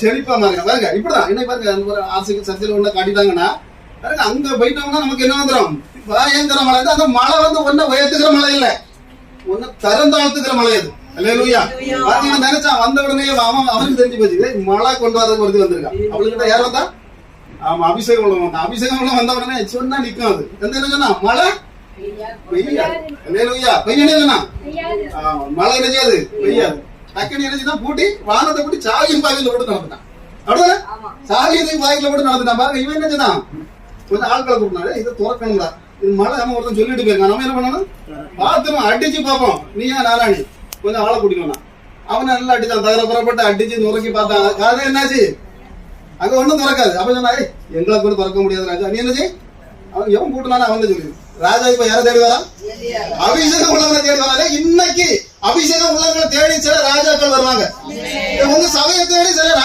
செழிப்பா மாறுங்க. பாருங்க இப்படிதான் இன்னைக்கு பாருங்க ஆர்சிக்கு சர்ச்சையில் ஒண்ணு காட்டிட்டாங்கன்னா பாருங்க அங்க போயிட்டோம்னா நமக்கு என்ன வந்துடும்? பயங்கர மழை. அந்த மழை வந்து ஒன்னும் உயர்த்துக்கிற மழை இல்ல, ஒன்னு தரந்தாழ்த்துக்கிற மழை. அது அல்லேலூயா. பாத்தீங்கன்னா நினைச்சான் வந்த உடனே அவனுக்கு தெரிஞ்சு போச்சு மழை கொண்டு வரதுக்கு ஒருத்தி வந்திருக்கான். அவளுக்கிட்ட யார் வந்தா? ஆமா, அபிஷேகம் உள்ள வந்தான். அபிஷேகம் உள்ள வந்த உடனே சொன்னா நிக்கும். அது என்ன சொன்னா? மழை பெய்யாது. அல்லேலூயா. பெய்யணும்னா மழை என்ன செய்யாது? பெய்யாது. டக்குனு என்ன பூட்டி வானத்தை பூட்டி சாவியும் பாய்ல போட்டு நடந்துட்டான். அப்படியே சாவியத்தையும் பாய்ல போட்டு நடந்துட்டான். பாருங்க இவன் என்ன சொன்னான்? கொஞ்சம் ஆட்களை கூப்பிட்டாரு, இதை துறக்கணுங்களா, இது மழை நம்ம ஒருத்தன் சொல்லிட்டு போயிருக்கான். நம்ம என்ன பண்ணணும்? பாத்துரும் அடிச்சு பார்ப்போம். நீயா நாராயணி கொஞ்சம் ஆளை கூட்டிக்கணும். அவனை நல்லா அடிச்சான், தகர புறப்பட்டு அடிச்சு நுறக்கி பார்த்தான். அது என்னாச்சு? அங்க ஒண்ணும் திறக்காது. அப்ப சொன்னா எங்களை கூட திறக்க முடியாது ராஜா. நீ என்னச்சு? அவன் எவன் கூட்டினாலும் அவன் சொல்லி ராஜா இப்ப யாரை தேடி வரா? அபிஷேகம் உள்ளவங்களை தேடி வராது. இன்னைக்கு அபிஷேகம் உள்ளவங்களை தேடி சில ராஜாக்கள் வருவாங்க. உங்க சபையை தேடி சில